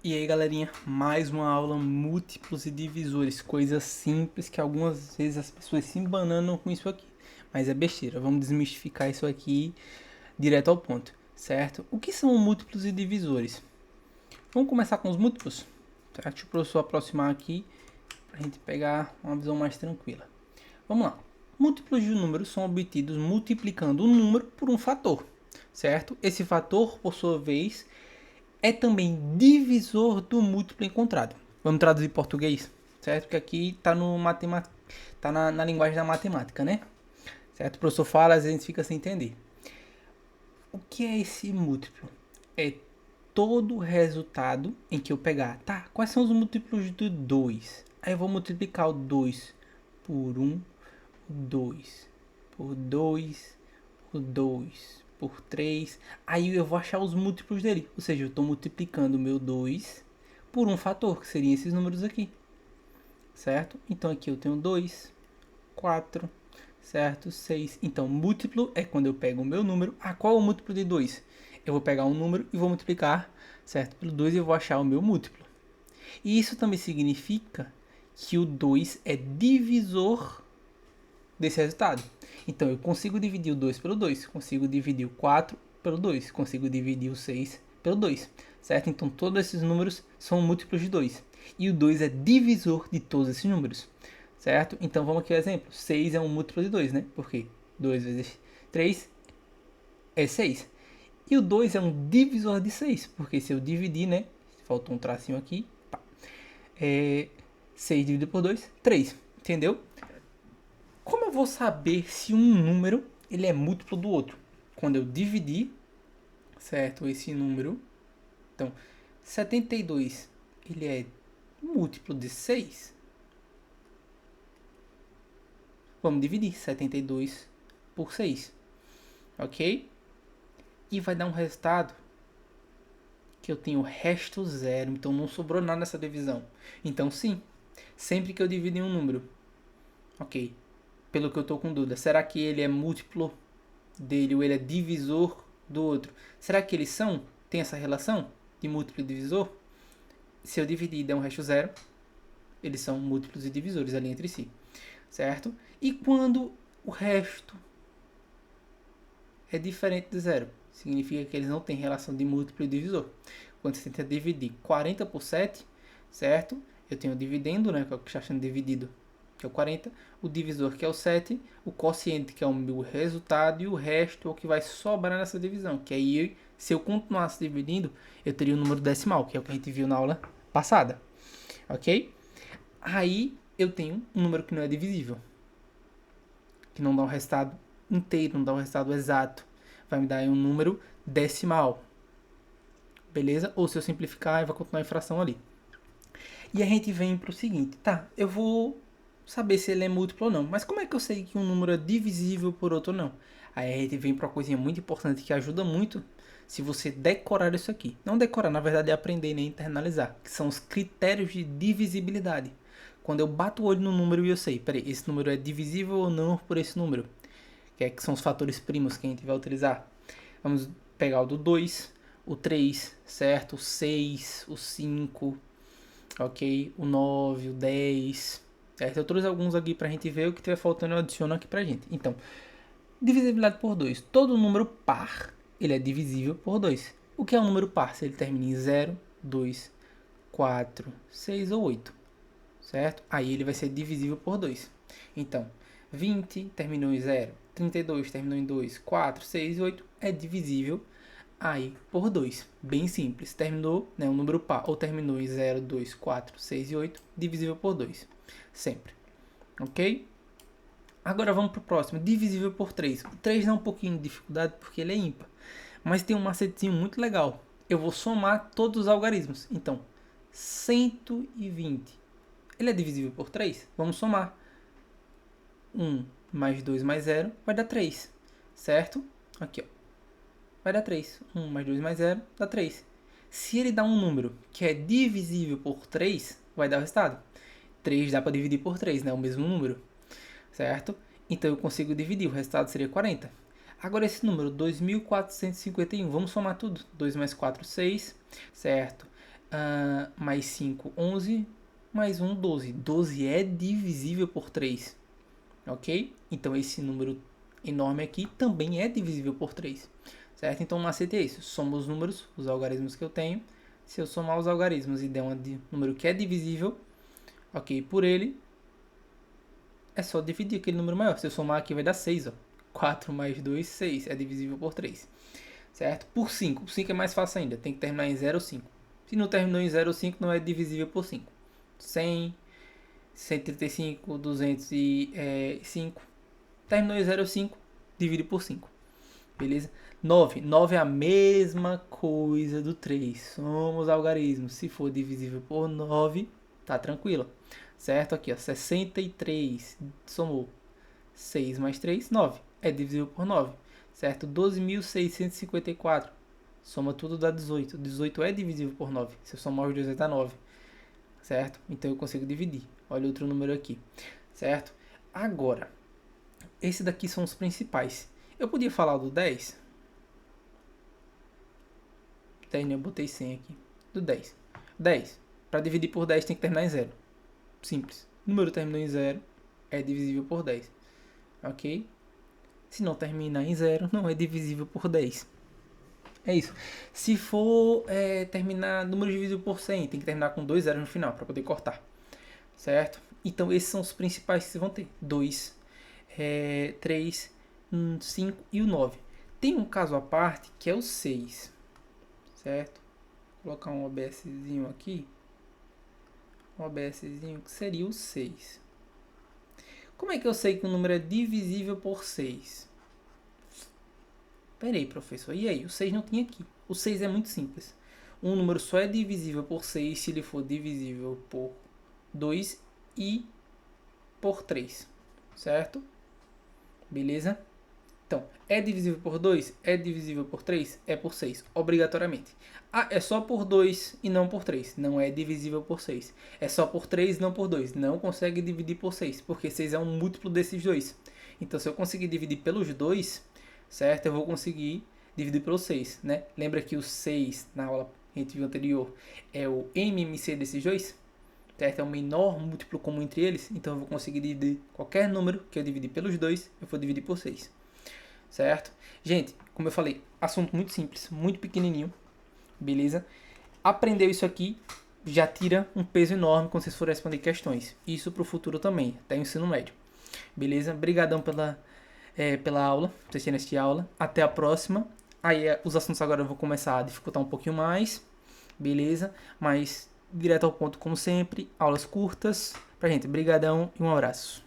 E aí, galerinha, mais uma aula múltiplos e divisores, coisas simples que algumas vezes as pessoas se embananam com isso aqui, mas é besteira. Vamos desmistificar isso aqui direto ao ponto, certo? O que são múltiplos e divisores? Vamos começar com os múltiplos, certo? Deixa o professor aproximar aqui para a gente pegar uma visão mais tranquila. Vamos lá. Múltiplos de números são obtidos multiplicando um número por um fator, certo? Esse fator, por sua vez, é também divisor do múltiplo encontrado. Vamos traduzir em português, certo? Porque aqui está no tá na linguagem da matemática, né? Certo? O professor fala, às vezes a gente fica sem entender. O que é esse múltiplo? É todo resultado em que eu pegar, tá? Quais são os múltiplos do 2? Aí eu vou multiplicar o 2 por 1, o 2 por 2, o 2 por 3. Aí eu vou achar os múltiplos dele. Ou seja, eu estou multiplicando o meu 2 por um fator, que seriam esses números aqui. Certo? Então aqui eu tenho 2, 4, certo? 6. Então, múltiplo é quando eu pego o meu número. Ah, qual é o múltiplo de 2? Eu vou pegar um número e vou multiplicar, certo? Pelo 2 e eu vou achar o meu múltiplo. E isso também significa que o 2 é divisor desse resultado. Então, eu consigo dividir o 2 pelo 2, consigo dividir o 4 pelo 2, consigo dividir o 6 pelo 2, certo? Então, todos esses números são múltiplos de 2. E o 2 é divisor de todos esses números, certo? Então, vamos aqui ao exemplo. 6 é um múltiplo de 2, né? Porque 2 vezes 3 é 6. E o 2 é um divisor de 6, porque se eu dividir, né? Faltou um tracinho aqui. Pá. 6 dividido por 2, 3. Entendeu? Como eu vou saber se um número ele é múltiplo do outro? Quando eu dividir, certo, esse número. Então, 72 ele é múltiplo de 6. Vamos dividir 72 por 6, ok? E vai dar um resultado que eu tenho resto zero, então não sobrou nada nessa divisão. Então sim, sempre que eu divido em um número, ok, pelo que eu estou com dúvida, será que ele é múltiplo dele ou ele é divisor do outro? Será que eles tem essa relação de múltiplo e divisor? Se eu dividir e der um resto zero, eles são múltiplos e divisores ali entre si, certo? E quando o resto é diferente de zero, significa que eles não têm relação de múltiplo e divisor. Quando você tenta dividir 40 por 7, certo? Eu tenho o dividendo, né, que é o que está sendo dividido, que é o 40, o divisor, que é o 7, o quociente, que é o meu resultado, e o resto é o que vai sobrar nessa divisão, que aí, se eu continuasse dividindo, eu teria o número decimal, que é o que a gente viu na aula passada, ok? Aí, eu tenho um número que não é divisível, que não dá um resultado inteiro, não dá um resultado exato, vai me dar um número decimal, beleza? Ou se eu simplificar, vai continuar em fração ali. E a gente vem para o seguinte, tá, eu vou saber se ele é múltiplo ou não, mas como é que eu sei que um número é divisível por outro ou não? Aí a gente vem para uma coisinha muito importante que ajuda muito se você decorar isso aqui. Não decorar, na verdade é aprender e nem internalizar, que são os critérios de divisibilidade. Quando eu bato o olho no número e eu sei, peraí, esse número é divisível ou não por esse número, que são os fatores primos que a gente vai utilizar. Vamos pegar o do 2, o 3, certo? O 6, o 5, ok? O 9, o 10, certo? Eu trouxe alguns aqui pra gente ver, o que estiver faltando eu adiciono aqui pra gente. Então, divisibilidade por 2. Todo número par, ele é divisível por 2. O que é um número par? Se ele termina em 0, 2, 4, 6 ou 8, certo? Aí ele vai ser divisível por 2. Então, 20 terminou em 0, 32 terminou em 2, 4, 6, 8 é divisível aí por 2. Bem simples. Terminou, né, um número par, ou terminou em 0, 2, 4, 6 e 8, divisível por 2. Sempre. Ok? Agora vamos para o próximo. Divisível por 3. O 3 dá um pouquinho de dificuldade porque ele é ímpar. Mas tem um macetezinho muito legal. Eu vou somar todos os algarismos. Então, 120. Ele é divisível por 3? Vamos somar. 1 mais 2 mais 0 vai dar 3, certo? Aqui, ó. Vai dar 3. 1 mais 2 mais 0 dá 3. Se ele dá um número que é divisível por 3, vai dar o resultado. 3 dá para dividir por 3, né? O mesmo número, certo? Então eu consigo dividir, o resultado seria 40. Agora esse número, 2.451, vamos somar tudo. 2 mais 4, 6, certo? mais 5, 11, mais 1, 12. 12 é divisível por 3, ok? Então esse número enorme aqui também é divisível por 3, certo? Então o macete é isso, soma os números, os algarismos que eu tenho. Se eu somar os algarismos e der um número que é divisível, ok, por ele, é só dividir aquele número maior. Se eu somar aqui vai dar 6, ó. 4 mais 2, 6, é divisível por 3, certo? Por 5, 5 é mais fácil ainda, tem que terminar em 0 ou 5. Se não terminou em 0 ou 5, não é divisível por 5. 100, 135, 205, terminou em 0 ou 5, divide por 5, beleza? 9, 9 é a mesma coisa do 3, somos algarismos. Se for divisível por 9, tá tranquilo, certo? Aqui, ó, 63, somou 6 mais 3, 9, é divisível por 9, certo? 12.654, soma tudo dá 18, 18 é divisível por 9, se eu somar os dois vai dar 9, certo? Então eu consigo dividir, olha outro número aqui, certo? Agora, esse daqui são os principais. Eu podia falar do 10, 10, né? Eu botei 100 aqui, do 10, 10, para dividir por 10 tem que terminar em 0, simples, o número terminou em 0, é divisível por 10, ok? Se não terminar em 0, não é divisível por 10. É isso. Se for terminar número divisível por 100, tem que terminar com 2 zeros no final para poder cortar, certo? Então esses são os principais que vocês vão ter: 2, 3, 5 e o 9. Tem um caso à parte que é o 6, certo? Vou colocar um OBSzinho aqui. Um OBSzinho que seria o 6. Como é que eu sei que o número é divisível por 6? Peraí, professor, e aí? O 6 não tinha aqui. O 6 é muito simples. Um número só é divisível por 6 se ele for divisível por 2 e por 3, certo? Beleza? Então, é divisível por 2? É divisível por 3? É por 6, obrigatoriamente. Ah, é só por 2 e não por 3. Não é divisível por 6. É só por 3 e não por 2. Não consegue dividir por 6, porque 6 é um múltiplo desses dois. Então, se eu conseguir dividir pelos dois, certo? Eu vou conseguir dividir pelo 6, né? Lembra que o 6, na aula que a gente viu anterior, é o MMC desses dois? Certo? É o menor múltiplo comum entre eles. Então, eu vou conseguir dividir qualquer número que eu dividir pelos dois, eu vou dividir por 6. Certo? Gente, como eu falei, assunto muito simples, muito pequenininho, beleza? Aprendeu isso aqui, já tira um peso enorme quando vocês forem responder questões. Isso para o futuro também, até o ensino médio. Beleza? Obrigadão pela aula, por vocês terem assistido a aula. Até a próxima. Aí os assuntos agora eu vou começar a dificultar um pouquinho mais, beleza? Mas direto ao ponto como sempre, aulas curtas. Pra gente, brigadão e um abraço.